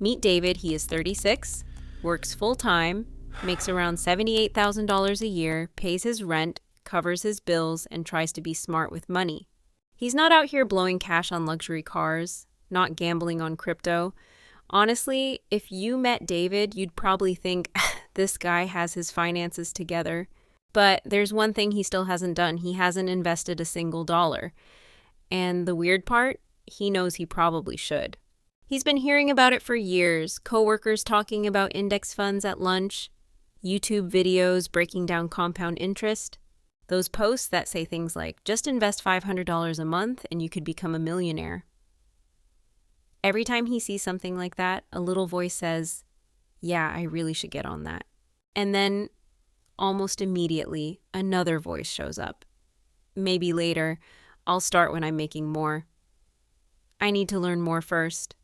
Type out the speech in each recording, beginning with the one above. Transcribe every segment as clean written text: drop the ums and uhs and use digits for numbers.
Meet David. He is 36, works full-time, makes around $78,000 a year, pays his rent, covers his bills, and tries to be smart with money. He's not out here blowing cash on luxury cars, not gambling on crypto. Honestly, if you met David, you'd probably think, this guy has his finances together. But there's one thing he still hasn't done. He hasn't invested a single dollar. And the weird part, he knows he probably should. He's been hearing about it for years, coworkers talking about index funds at lunch, YouTube videos breaking down compound interest, those posts that say things like, just invest $500 a month and you could become a millionaire. Every time he sees something like that, a little voice says, yeah, I really should get on that. And then, almost immediately, another voice shows up. Maybe later, I'll start when I'm making more. I need to learn more first.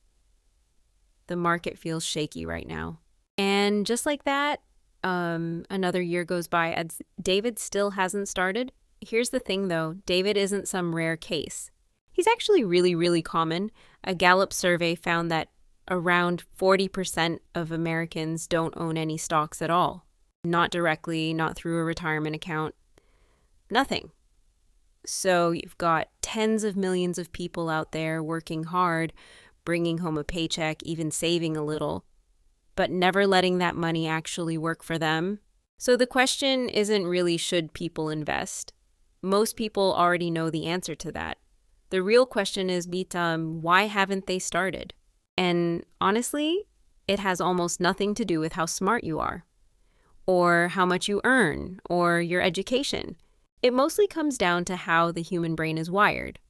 The market feels shaky right now. And just like that, another year goes by as David still hasn't started. Here's the thing though, David isn't some rare case. He's actually really, really common. A Gallup survey found that around 40% of Americans don't own any stocks at all. Not directly, not through a retirement account, nothing. So you've got tens of millions of people out there working hard, bringing home a paycheck, even saving a little, but never letting that money actually work for them. So the question isn't really should people invest. Most people already know the answer to that. The real question is, why haven't they started? And honestly, it has almost nothing to do with how smart you are, or how much you earn, or your education. It mostly comes down to how the human brain is wired.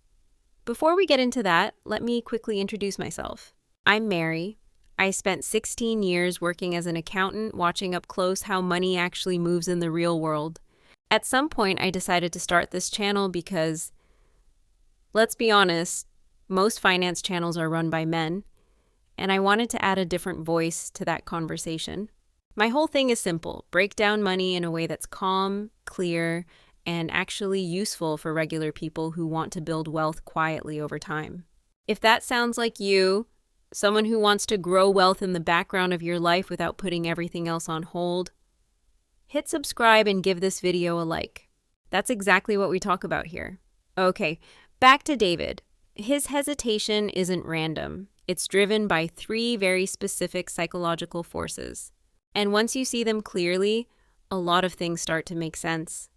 Before we get into that, let me quickly introduce myself. I'm Mary. I spent 16 years working as an accountant, watching up close how money actually moves in the real world. At some point, I decided to start this channel because, let's be honest, most finance channels are run by men, and I wanted to add a different voice to that conversation. My whole thing is simple: break down money in a way that's calm, clear, and actually useful for regular people who want to build wealth quietly over time. If that sounds like you, someone who wants to grow wealth in the background of your life without putting everything else on hold, hit subscribe and give this video a like. That's exactly what we talk about here. Okay, back to David. His hesitation isn't random. It's driven by 3 very specific psychological forces. And once you see them clearly, a lot of things start to make sense.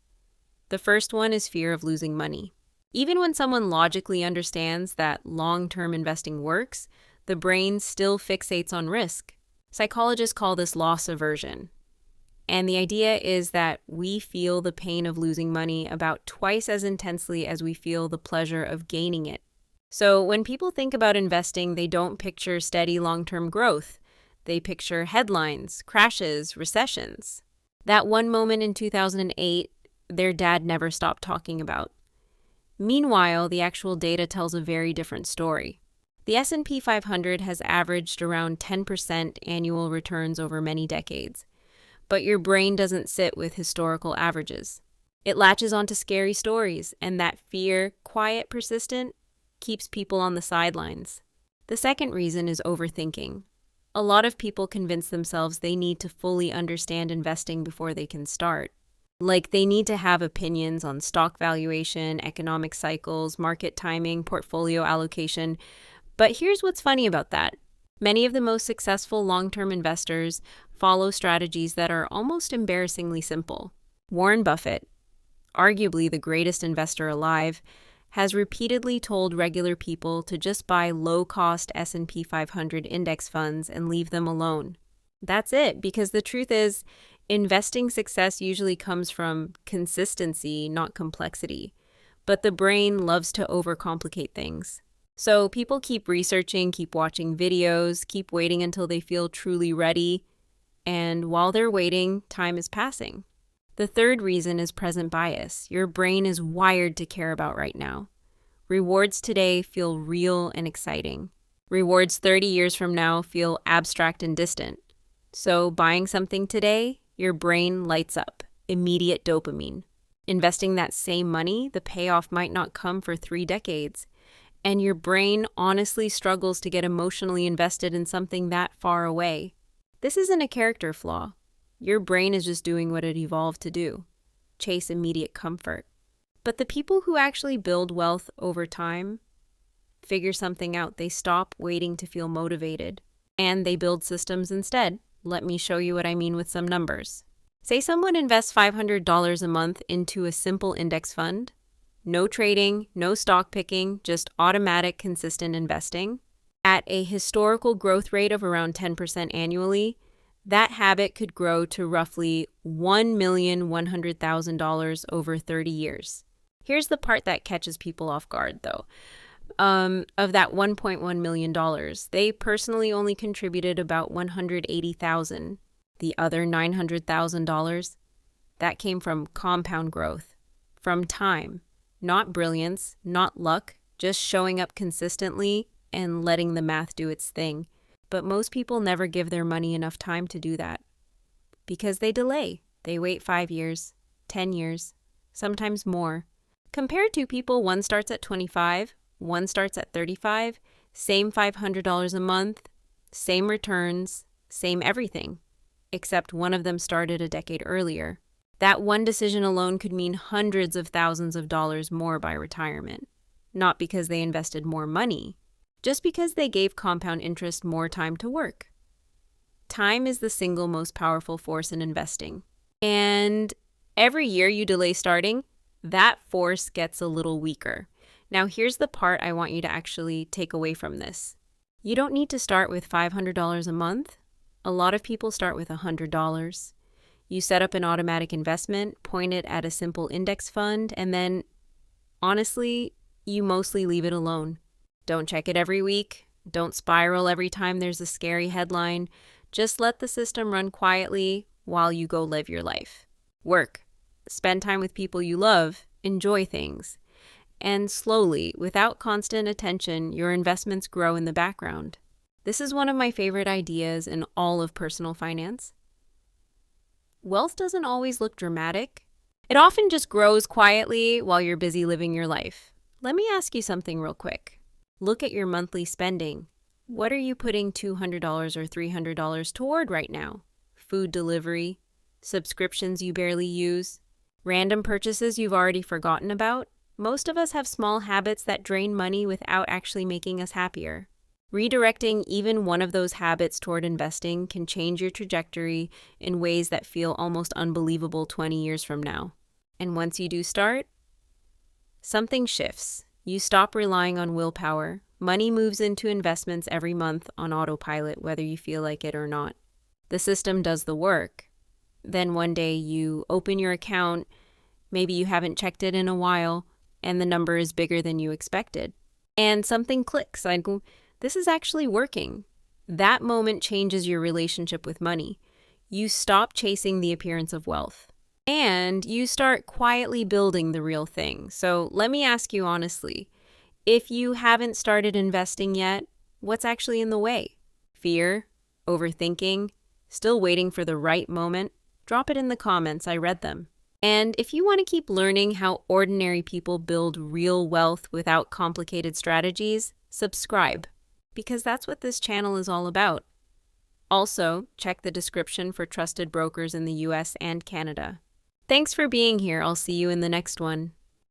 The first one is fear of losing money. Even when someone logically understands that long-term investing works, the brain still fixates on risk. Psychologists call this loss aversion. And the idea is that we feel the pain of losing money about twice as intensely as we feel the pleasure of gaining it. So when people think about investing, they don't picture steady long-term growth. They picture headlines, crashes, recessions. That one moment in 2008, their dad never stopped talking about. Meanwhile, the actual data tells a very different story. The S&P 500 has averaged around 10% annual returns over many decades. But your brain doesn't sit with historical averages. It latches onto scary stories, and that fear, quiet, persistent, keeps people on the sidelines. The second reason is overthinking. A lot of people convince themselves they need to fully understand investing before they can start. Like they need to have opinions on stock valuation, economic cycles, market timing, portfolio allocation. But here's what's funny about that. Many of the most successful long-term investors follow strategies that are almost embarrassingly simple. Warren Buffett, arguably the greatest investor alive, has repeatedly told regular people to just buy low-cost S&P 500 index funds and leave them alone. That's it, because the truth is, investing success usually comes from consistency, not complexity. But the brain loves to overcomplicate things. So people keep researching, keep watching videos, keep waiting until they feel truly ready. And while they're waiting, time is passing. The third reason is present bias. Your brain is wired to care about right now. Rewards today feel real and exciting. Rewards 30 years from now feel abstract and distant. So buying something today, your brain lights up, immediate dopamine. Investing that same money, the payoff might not come for 3 decades. And your brain honestly struggles to get emotionally invested in something that far away. This isn't a character flaw. Your brain is just doing what it evolved to do: chase immediate comfort. But the people who actually build wealth over time figure something out. They stop waiting to feel motivated, and they build systems instead. Let me show you what I mean with some numbers. Say someone invests $500 a month into a simple index fund. No trading, no stock picking, just automatic, consistent investing. At a historical growth rate of around 10% annually, that habit could grow to roughly $1,100,000 over 30 years. Here's the part that catches people off guard, though. Of that $1.1 million, they personally only contributed about $180,000. The other $900,000, that came from compound growth, from time. Not brilliance, not luck, just showing up consistently and letting the math do its thing. But most people never give their money enough time to do that because they delay. They wait 5 years, 10 years, sometimes more. Compared to people, one starts at 25, one starts at 35, same $500 a month, same returns, same everything, except one of them started a decade earlier. That one decision alone could mean hundreds of thousands of dollars more by retirement. Not because they invested more money, just because they gave compound interest more time to work. Time is the single most powerful force in investing. And every year you delay starting, that force gets a little weaker. Now here's the part I want you to actually take away from this. You don't need to start with $500 a month. A lot of people start with $100. You set up an automatic investment, point it at a simple index fund, and then, honestly, you mostly leave it alone. Don't check it every week. Don't spiral every time there's a scary headline. Just let the system run quietly while you go live your life. Work. Spend time with people you love. Enjoy things. And slowly, without constant attention, your investments grow in the background. This is one of my favorite ideas in all of personal finance. Wealth doesn't always look dramatic. It often just grows quietly while you're busy living your life. Let me ask you something real quick. Look at your monthly spending. What are you putting $200 or $300 toward right now? Food delivery, subscriptions you barely use, random purchases you've already forgotten about? Most of us have small habits that drain money without actually making us happier. Redirecting even one of those habits toward investing can change your trajectory in ways that feel almost unbelievable 20 years from now. And once you do start, something shifts. You stop relying on willpower. Money moves into investments every month on autopilot, whether you feel like it or not. The system does the work. Then one day you open your account, maybe you haven't checked it in a while, and the number is bigger than you expected. And something clicks. This is actually working. That moment changes your relationship with money. You stop chasing the appearance of wealth, and you start quietly building the real thing. So let me ask you honestly, if you haven't started investing yet, what's actually in the way? Fear? Overthinking? Still waiting for the right moment? Drop it in the comments. I read them. And if you want to keep learning how ordinary people build real wealth without complicated strategies, subscribe, because that's what this channel is all about. Also, check the description for trusted brokers in the US and Canada. Thanks for being here. I'll see you in the next one.